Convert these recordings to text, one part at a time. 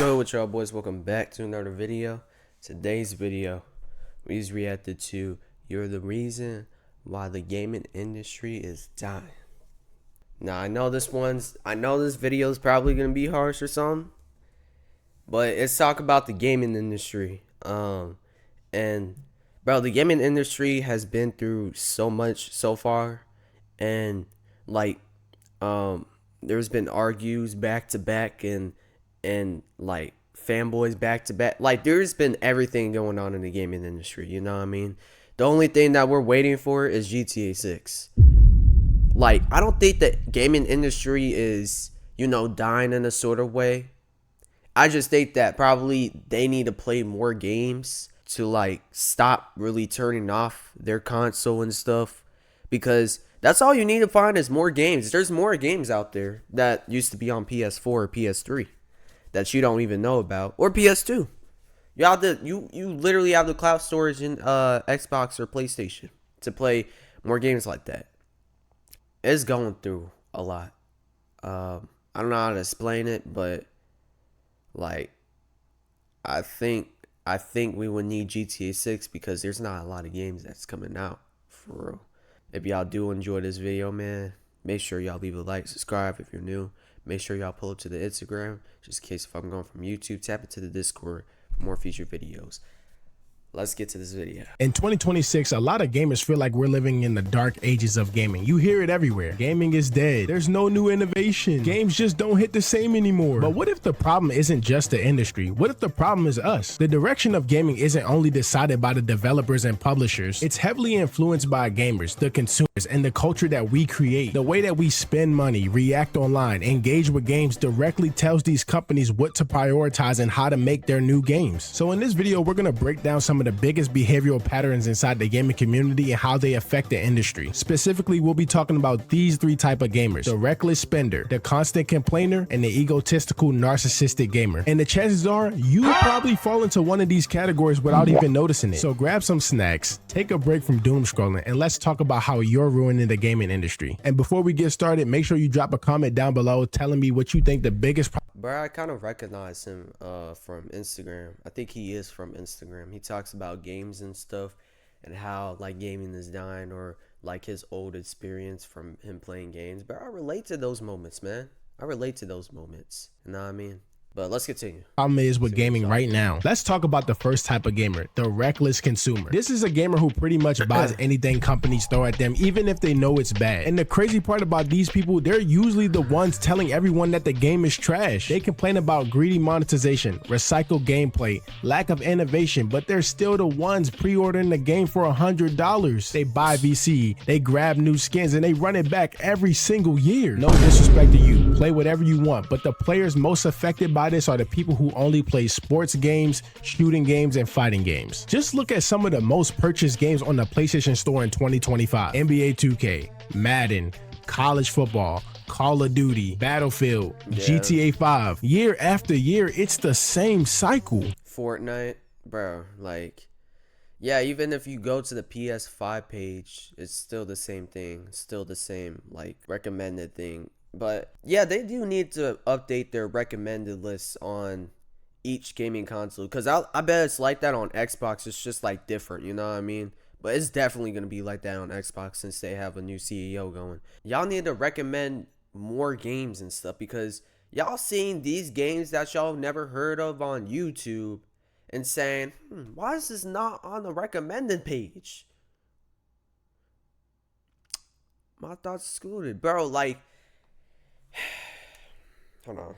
good with y'all boys? Welcome back to another video. Today's video, we just reacted to "You're the Reason Why the Gaming Industry is Dying." Now I know this video is probably gonna be harsh or something, but let's talk about the gaming industry. And bro, the gaming industry has been through so much so far, and like, there's been argues back to back and like fanboys back to back. Like, there's been everything going on in the gaming industry, you know what I mean? The only thing that we're waiting for is GTA 6. Like, I don't think that gaming industry is, dying in a sort of way. I just think that probably they need to play more games to like stop really turning off their console and stuff, because that's all you need to find is more games. There's more games out there that used to be on PS4 or PS3 that you don't even know about, or PS2. You literally have the cloud storage in Xbox or PlayStation to play more games like that. It's going through a lot. I don't know how to explain it, but like, I think we would need GTA 6 because there's not a lot of games that's coming out for real. If y'all do enjoy this video, man, make sure y'all leave a like, subscribe if you're new. Make sure y'all pull up to the Instagram, just in case if I'm going from YouTube. Tap into the Discord for more future videos. Let's get to this video. In 2026, a lot of gamers feel like we're living in the dark ages of gaming. You hear it everywhere. Gaming is dead. There's no new innovation. Games just don't hit the same anymore. But what if the problem isn't just the industry? What if the problem is us? The direction of gaming isn't only decided by the developers and publishers. It's heavily influenced by gamers, the consumers, and the culture that we create. The way that we spend money, react online, engage with games directly tells these companies what to prioritize and how to make their new games. So in this video, we're going to break down some of the biggest behavioral patterns inside the gaming community and how they affect the industry. Specifically, we'll be talking about these three types of gamers: the reckless spender, the constant complainer, and the egotistical narcissistic gamer. And the chances are you probably fall into one of these categories without even noticing it. So grab some snacks, take a break from doom scrolling, and let's talk about how you're ruining the gaming industry. And before we get started, make sure you drop a comment down below telling me what you think the biggest Bro, I kind of recognize him from Instagram. I think he is from Instagram. He talks about games and stuff and how like gaming is dying, or like his old experience from him playing games. But I relate to those moments, man. I relate to those moments. You know what I mean? But let's continue. Problem is with gaming right now. Let's talk about the first type of gamer, the reckless consumer. This is a gamer who pretty much buys anything companies throw at them, even if they know it's bad. And the crazy part about these people, they're usually the ones telling everyone that the game is trash. They complain about greedy monetization, recycled gameplay, lack of innovation, but they're still the ones pre-ordering the game for $100. They buy VC, they grab new skins, and they run it back every single year. No disrespect to you, play whatever you want, but the players most affected by this are the people who only play sports games, shooting games, and fighting games. Just look at some of the most purchased games on the PlayStation Store in 2025. NBA 2K, Madden, college football, Call of Duty, Battlefield, GTA 5. Year after year, it's the same cycle. Fortnite, bro, like, yeah, even if you go to the PS5 page, it's still the same thing. It's still the same, like, recommended thing. But yeah, they do need to update their recommended lists on each gaming console, because I bet it's like that on Xbox. It's just like different, you know what I mean? But it's definitely going to be like that on Xbox since they have a new CEO going. Y'all need to recommend more games and stuff, because y'all seeing these games that y'all never heard of on YouTube and saying, why is this not on the recommended page? My thoughts excluded. Bro, like, hold on,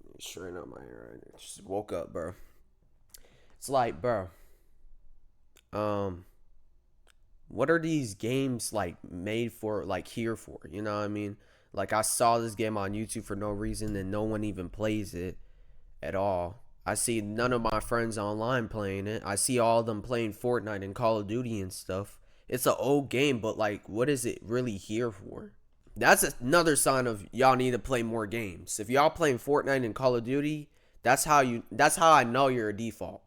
let me straighten up my hair. I just woke up, bro. It's like, bro, what are these games like made for, like here for, you know what I mean? Like, I saw this game on YouTube for no reason and no one even plays it at all. I see none of my friends online playing it. I see all of them playing Fortnite and Call of Duty and stuff. It's an old game, but like, what is it really here for? That's another sign of y'all need to play more games. If y'all playing Fortnite and Call of Duty, that's how I know you're a default.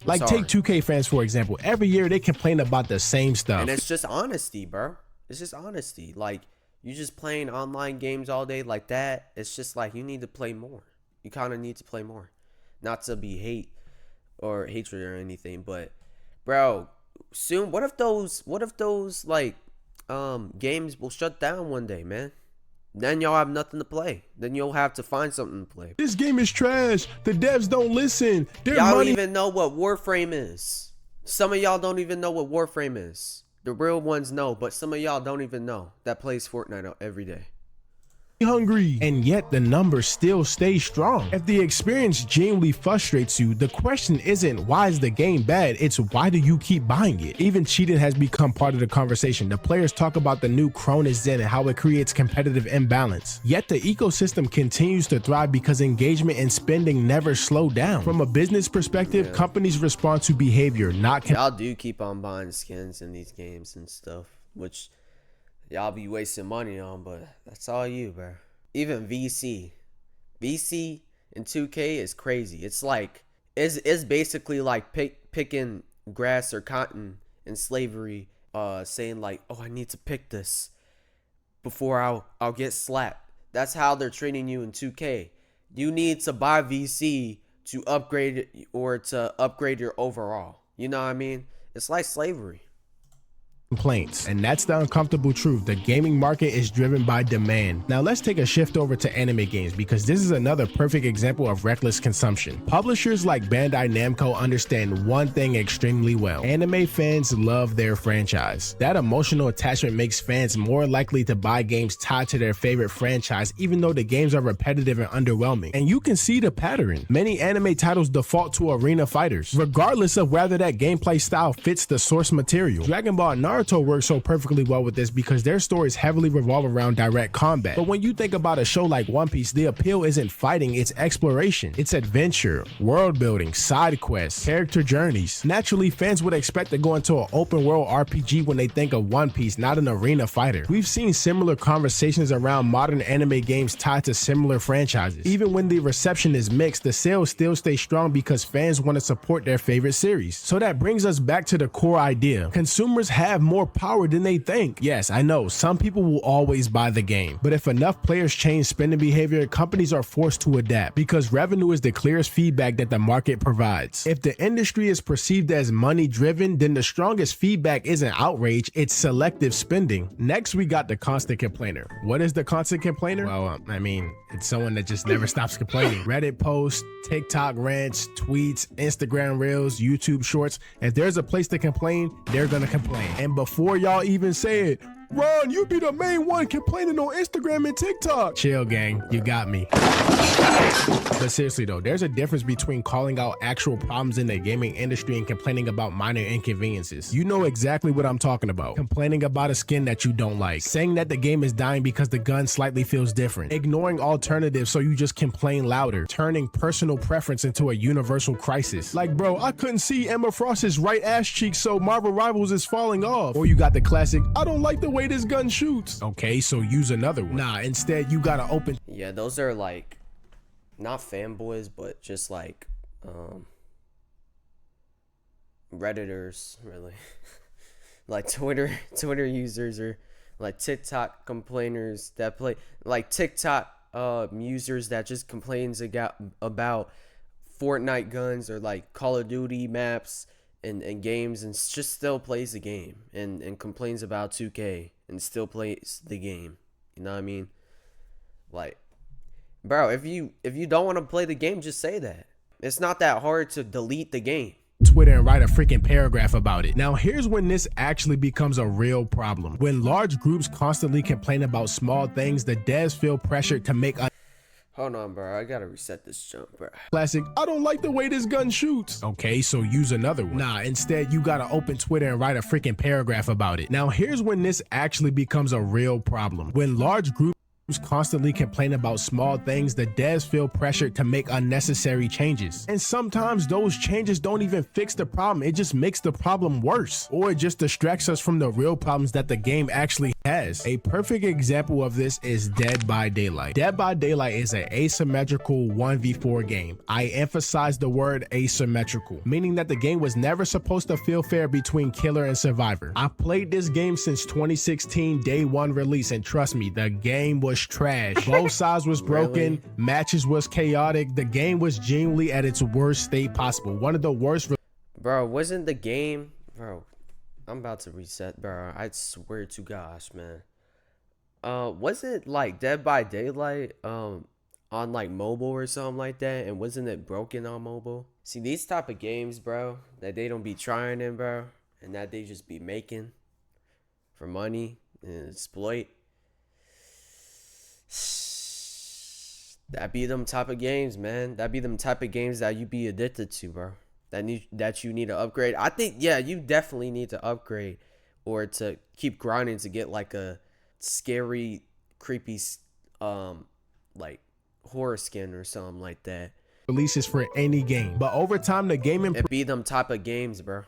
Like, take 2K fans, for example. Every year they complain about the same stuff. And it's just honesty, bro. It's just honesty. Like, you just playing online games all day like that. It's just like, you need to play more. You kind of need to play more. not to be hatred or anything, but bro, soon what if those like games will shut down one day, man? Then y'all have nothing to play. Then you'll have to find something to play. This game is trash. The devs don't listen. Y'all don't even know what Warframe is. Some of y'all don't even know what Warframe is. The real ones know, but some of y'all don't even know that plays Fortnite out every day. Hungry, and yet the numbers still stay strong. If the experience genuinely frustrates you, the question isn't why is the game bad, it's why do you keep buying it. Even cheating has become part of the conversation. The players talk about the new Cronus Zen and how it creates competitive imbalance. Yet the ecosystem continues to thrive because engagement and spending never slow down. From a business perspective, companies respond to behavior, not y'all do keep on buying skins in these games and stuff, which y'all be wasting money on, but that's all you, bro. Even VC in 2K is crazy. It's like it's basically like picking grass or cotton in slavery, saying like, oh, I need to pick this before I'll get slapped. That's how they're treating you in 2K. You need to buy VC to upgrade it or to upgrade your overall. You know what I mean? It's like slavery. Complaints. And that's the uncomfortable truth. The gaming market is driven by demand. Now let's take a shift over to anime games, because this is another perfect example of reckless consumption. Publishers like Bandai Namco understand one thing extremely well. Anime fans love their franchise. That emotional attachment makes fans more likely to buy games tied to their favorite franchise, even though the games are repetitive and underwhelming. And you can see the pattern. Many anime titles default to arena fighters, regardless of whether that gameplay style fits the source material. Dragon Ball and Naruto works so perfectly well with this because their stories heavily revolve around direct combat. But when you think about a show like One Piece, the appeal isn't fighting, it's exploration. It's adventure, world building, side quests, character journeys. Naturally, fans would expect to go into an open world RPG when they think of One Piece, not an arena fighter. We've seen similar conversations around modern anime games tied to similar franchises. Even when the reception is mixed, the sales still stay strong because fans want to support their favorite series. So that brings us back to the core idea. Consumers have more power than they think. Yes, I know, some people will always buy the game, but if enough players change spending behavior, companies are forced to adapt because revenue is the clearest feedback that the market provides. If the industry is perceived as money driven, then the strongest feedback isn't outrage, it's selective spending. Next, we got the constant complainer. What is the constant complainer? Well, I mean, it's someone that just never stops complaining. Reddit posts, TikTok rants, tweets, Instagram reels, YouTube shorts. If there's a place to complain, they're gonna complain. And before y'all even say it, Ron, you be the main one complaining on Instagram and TikTok. Chill, gang. You got me. But seriously though, there's a difference between calling out actual problems in the gaming industry and complaining about minor inconveniences. You know exactly what I'm talking about. Complaining about a skin that you don't like. Saying that the game is dying because the gun slightly feels different. Ignoring alternatives so you just complain louder. Turning personal preference into a universal crisis. Like, bro, I couldn't see Emma Frost's right ass cheek, so Marvel Rivals is falling off. Or you got the classic, I don't like the way this gun shoots. Okay, so use another one. Nah, instead you gotta open. Yeah, those are like not fanboys, but just like Redditors, really. Like Twitter users, or like TikTok complainers that play, like TikTok users that just complains about Fortnite guns or like Call of Duty maps and games, and just still plays the game and complains about 2K and still plays the game. You know what I mean? Like, bro, if you don't want to play the game, just say that. It's not that hard to delete the game. Twitter and write a freaking paragraph about it. Now here's when this actually becomes a real problem. When large groups constantly complain about small things, the devs feel pressured to make a Hold on, bro. I gotta reset this jump, bro. classic, I don't like the way this gun shoots. Okay, so use another one. Nah, instead you gotta open Twitter and write a freaking paragraph about it. Now here's when this actually becomes a real problem. When large groups constantly complain about small things, the devs feel pressured to make unnecessary changes. And sometimes those changes don't even fix the problem, it just makes the problem worse. Or it just distracts us from the real problems that the game actually has. A perfect example of this is Dead by Daylight. Dead by Daylight is an asymmetrical 1v4 game. I emphasize the word asymmetrical, meaning that the game was never supposed to feel fair between killer and survivor. I played this game since 2016 day one release, and trust me, the game was was trash. Both sides was broken. Really? Matches was chaotic. The game was genuinely at its worst state possible. One of the worst. Bro, wasn't the game, bro? I'm about to reset, bro. I swear to gosh, man. Wasn't like Dead by Daylight on like mobile or something like that, and wasn't it broken on mobile? See, these type of games, bro, that they don't be trying in, bro, and that they just be making for money and exploit. That be them type of games, man. That be them type of games that you be addicted to, bro. That you need to upgrade. I think, yeah, you definitely need to upgrade or to keep grinding to get like a scary, creepy, like horror skin or something like that. Releases for any game, but over time the game It be them type of games, bro.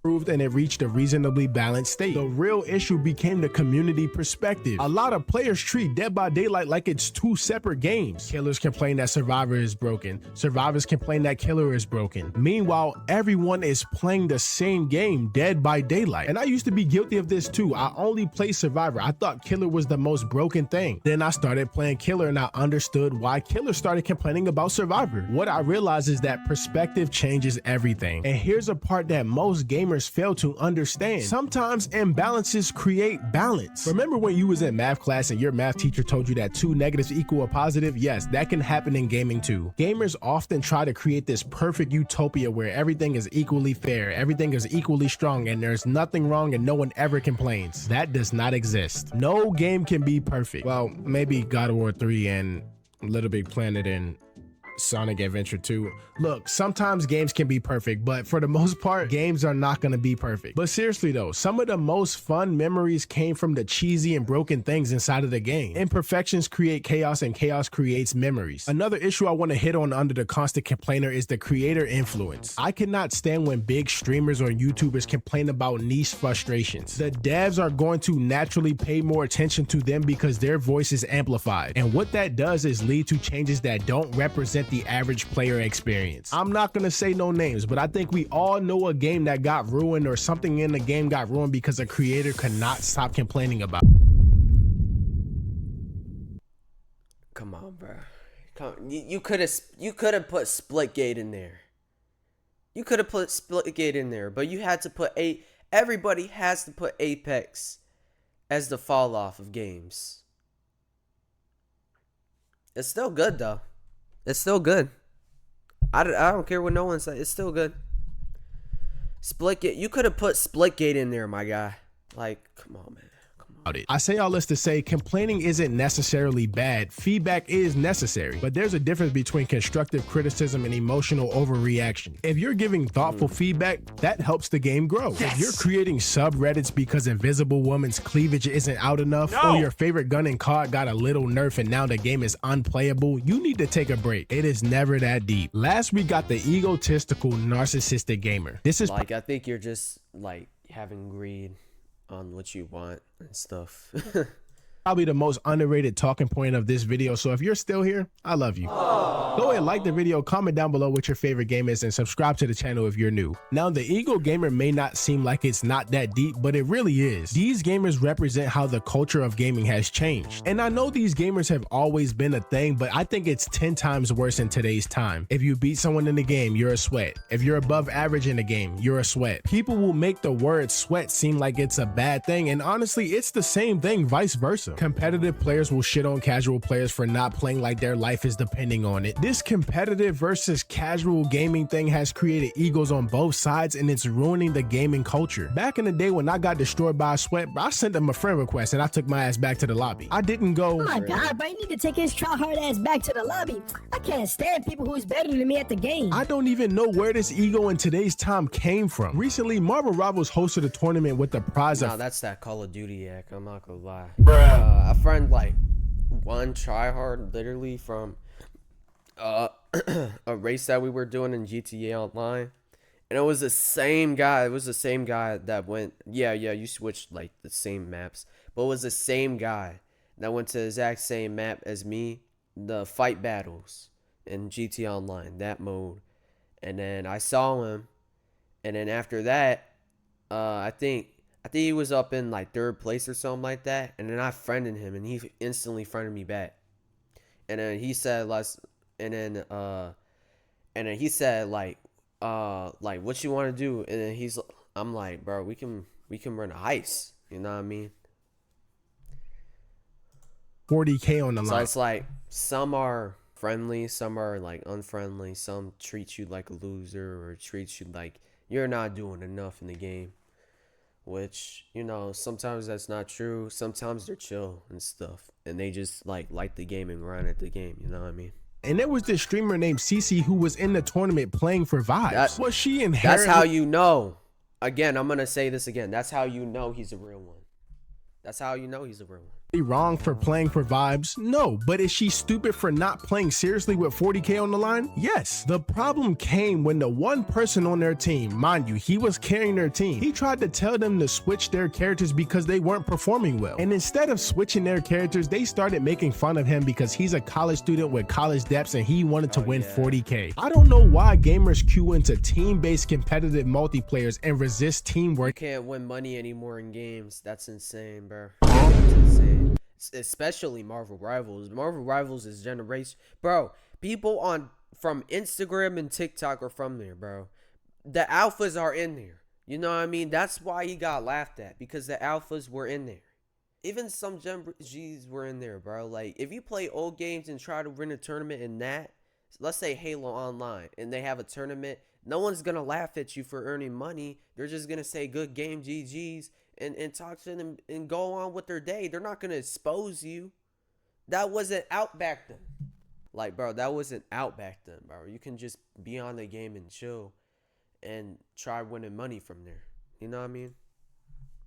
improved and it reached a reasonably balanced state. The real issue became the community perspective. A lot of players treat Dead by Daylight like it's two separate games. Killers complain that Survivor is broken. Survivors complain that Killer is broken. Meanwhile, everyone is playing the same game, Dead by Daylight. And I used to be guilty of this too. I only played Survivor. I thought Killer was the most broken thing. Then I started playing Killer and I understood why Killer started complaining about Survivor. What I realized is that perspective changes everything. And here's a part that most gamers fail to understand. Sometimes imbalances create balance. Remember when you was in math class and your math teacher told you that 2 negatives equal a positive? Yes, that can happen in gaming too. Gamers often try to create this perfect utopia where everything is equally fair, everything is equally strong, and there's nothing wrong and no one ever complains. That does not exist. No game can be perfect. Well, maybe God of War 3 and Little Big Planet and Sonic Adventure 2. Look, sometimes games can be perfect, but for the most part, games are not going to be perfect. But seriously though, some of the most fun memories came from the cheesy and broken things inside of the game. Imperfections create chaos and chaos creates memories. Another issue I want to hit on under the constant complainer is the creator influence. I cannot stand when big streamers or YouTubers complain about niche frustrations. The devs are going to naturally pay more attention to them because their voice is amplified. And what that does is lead to changes that don't represent the average player experience. I'm not gonna say no names, but I think we all know a game that got ruined or something in the game got ruined because a creator could not stop complaining about it. Come on, bro. You could have put Splitgate in there. You could have put Splitgate in there, but you had to put everybody has to put Apex as the fall off of games. It's still good though. It's still good. I don't care what no one says. It's still good. Splitgate. You could have put Splitgate in there, my guy. Like, come on, man. I say all this to say complaining isn't necessarily bad. Feedback is necessary, but there's a difference between constructive criticism and emotional overreaction. If you're giving thoughtful feedback, that helps the game grow. Yes. If you're creating subreddits because Invisible Woman's cleavage isn't out enough, or your favorite gun in COD got a little nerf and now the game is unplayable, you need to take a break. It is never that deep. Last we got the egotistical, narcissistic gamer. This is like, I think you're just like having greed on what you want and stuff. probably the most underrated talking point of this video, so if you're still here, I love you. Go ahead, like the video, comment down below what your favorite game is, and subscribe to the channel if you're new. Now, the ego gamer may not seem like it's not that deep, but it really is. These gamers represent how the culture of gaming has changed. And I know these gamers have always been a thing, but I think it's 10 times worse in today's time. If you beat someone in the game, you're a sweat. If you're above average in the game, you're a sweat. People will make the word sweat seem like it's a bad thing, and honestly, it's the same thing vice versa. Competitive players will shit on casual players for not playing like their life is depending on it. This competitive versus casual gaming thing has created egos on both sides, and it's ruining the gaming culture. Back in the day when I got destroyed by a sweat, I sent them a friend request and I took my ass back to the lobby. I didn't go, oh my god, but you need to take his try-hard ass back to the lobby. I can't stand people who's better than me at the game. I don't even know where this ego in today's time came from. Recently, Marvel Rivals hosted a tournament with the prize of— that's that Call of Duty act, I'm not gonna lie. A friend like one tryhard literally from a race that we were doing in GTA Online, and it was the same guy. It was the same guy that went, yeah, you switched like the same maps, but it was the same guy that went to the exact same map as me, the fight battles in GTA Online, that mode. And then I saw him, and then after that, I think I think he was up in like third place or something like that. And then I friended him, and he instantly friended me back. And then he said, "Let's," and then he said like what you want to do? And then I'm like, bro, we can run a heist. You know what I mean? 40K on the So line. it's like some are friendly, some are like unfriendly, some treat you like a loser or treat you like you're not doing enough in the game. Which, you know, sometimes that's not true. Sometimes they're chill and stuff. And they just like the game and run at the game, you know what I mean? And there was this streamer named Cece who was in the tournament playing for vibes. Was she inherently... That's how you know. Again, I'm gonna say this again. That's how you know he's a real one. That's how you know he's a real one. wrong for playing for vibes? No. But is she stupid for not playing seriously with 40K on the line? Yes. The problem came when the one person on their team, mind you, he was carrying their team, he tried to tell them to switch their characters because they weren't performing well. And instead of switching their characters, they started making fun of him because he's a college student with college debts and he wanted to win 40K. I don't know why gamers queue into team-based competitive multiplayers and resist teamwork. You can't win money anymore in games. That's insane, bro. That's insane. Especially Marvel Rivals. Marvel Rivals is generation, bro. People from Instagram and TikTok are from there, bro. The alphas are in there. You know what I mean? That's why he got laughed at, because the alphas were in there. Even some Gen G's were in there, bro. Like, if you play old games and try to win a tournament in that, let's say Halo Online, and they have a tournament, no one's gonna laugh at you for earning money. They're just gonna say good game, GG's, and talk to them and go on with their day. They're not gonna expose you. That wasn't out back then. Like, bro, that wasn't out back then, bro. You can just be on the game and chill and try winning money from there. You know what I mean?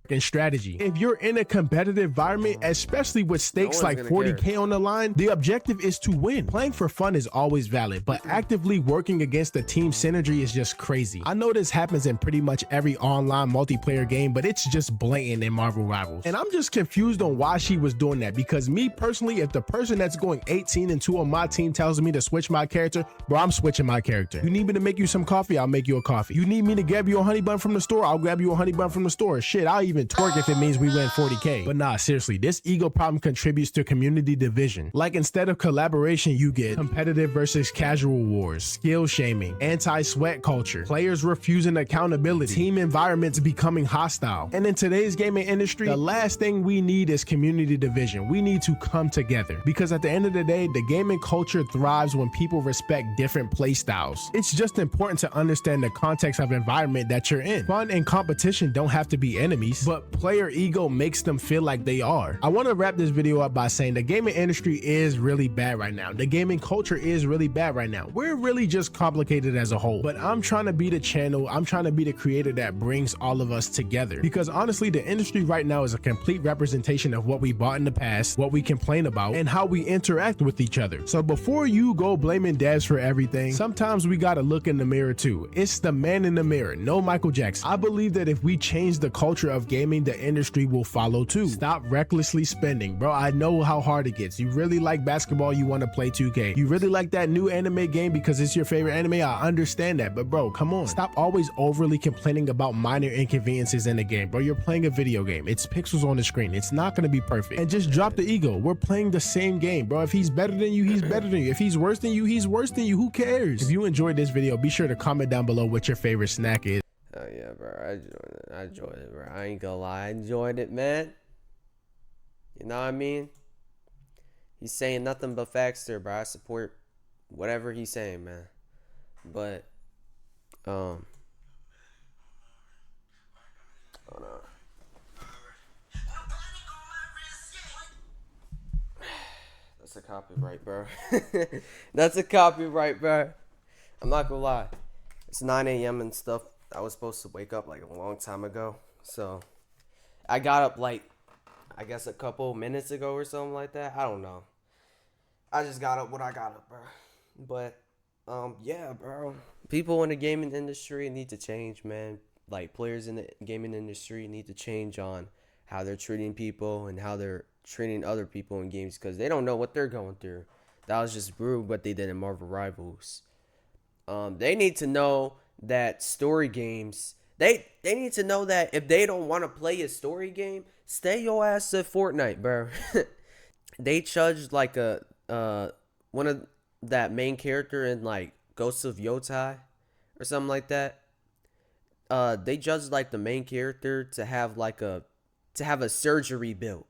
And strategy. If you're in a competitive environment, especially with stakes like 40K on the line, the objective is to win. Playing for fun is always valid, but actively working against the team synergy is just crazy. I know this happens in pretty much every online multiplayer game, but it's just blatant in Marvel Rivals. And I'm just confused on why she was doing that, because me personally, if the person that's going 18-2 on my team tells me to switch my character, bro, I'm switching my character. You need me to make you some coffee? I'll make you a coffee. You need me to grab you a honey bun from the store? I'll grab you a honey bun from the store. Shit, I'll even twerk if it means we win 40K. But nah, seriously, this ego problem contributes to community division. Like, instead of collaboration, you get competitive versus casual wars, skill shaming, anti-sweat culture, players refusing accountability, team environments becoming hostile. And in today's gaming industry, the last thing we need is community division. We need to come together, because at the end of the day, the gaming culture thrives when people respect different play styles. It's just important to understand the context of environment that you're in. Fun and competition don't have to be enemies, but player ego makes them feel like they are. I want to wrap this video up by saying the gaming industry is really bad right now. The gaming culture is really bad right now. We're really just complicated as a whole. But I'm trying to be the channel, I'm trying to be the creator that brings all of us together. Because honestly, the industry right now is a complete representation of what we bought in the past, what we complain about, and how we interact with each other. So before you go blaming devs for everything, sometimes we gotta look in the mirror too. It's the man in the mirror, no Michael Jackson. I believe that if we change the culture of gaming, the industry will follow too. Stop recklessly spending. Bro, I know how hard it gets. You really like basketball, you want to play 2K. You really like that new anime game because it's your favorite anime. I understand that, but bro, come on. Stop always overly complaining about minor inconveniences in the game. Bro, you're playing a video game. It's pixels on the screen. It's not going to be perfect. And just drop the ego. We're playing the same game, bro. If he's better than you, he's better than you. If he's worse than you, he's worse than you. Who cares? If you enjoyed this video, be sure to comment down below what your favorite snack is. Oh yeah, bro. I enjoyed it, bro. I ain't gonna lie. I enjoyed it, man. You know what I mean? He's saying nothing but facts there, bro. I support whatever he's saying, man. But, hold on. That's a copyright, bro. That's a copyright, bro. I'm not gonna lie. It's 9 a.m. and stuff. I was supposed to wake up like a long time ago. So I got up like, I guess a couple minutes ago or something like that. I don't know. I just got up when I got up, bro. But, yeah, bro. People in the gaming industry need to change, man. Like, players in the gaming industry need to change on how they're treating people and how they're treating other people in games, because they don't know what they're going through. That was just rude what they did in Marvel Rivals. They need to know that story games, They need to know that if they don't want to play a story game, stay your ass at Fortnite, bro. They judged like a one of that main character in like Ghosts of Yotai or something like that. They judged like the main character to have like a surgery built,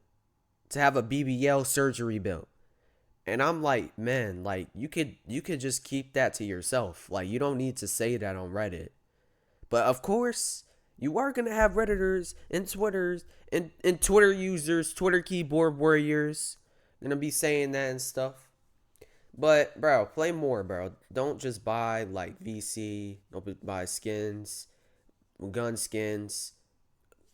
to have a BBL surgery built. And I'm like, man, like you could just keep that to yourself. Like you don't need to say that on Reddit. But of course, you are gonna have Redditors and Twitters and Twitter users, Twitter keyboard warriors, gonna be saying that and stuff. But bro, play more, bro. Don't just buy like VC. Don't buy skins, gun skins,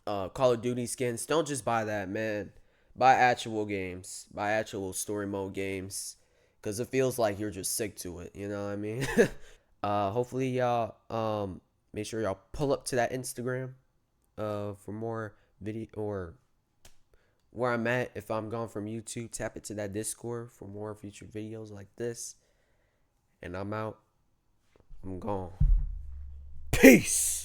Call of Duty skins. Don't just buy that, man. Buy actual games. Buy actual story mode games. Cause it feels like you're just sick to it. You know what I mean? Hopefully y'all make sure y'all pull up to that Instagram for more video, or where I'm at if I'm gone from YouTube. Tap it to that Discord for more future videos like this. And I'm out. I'm gone. Peace.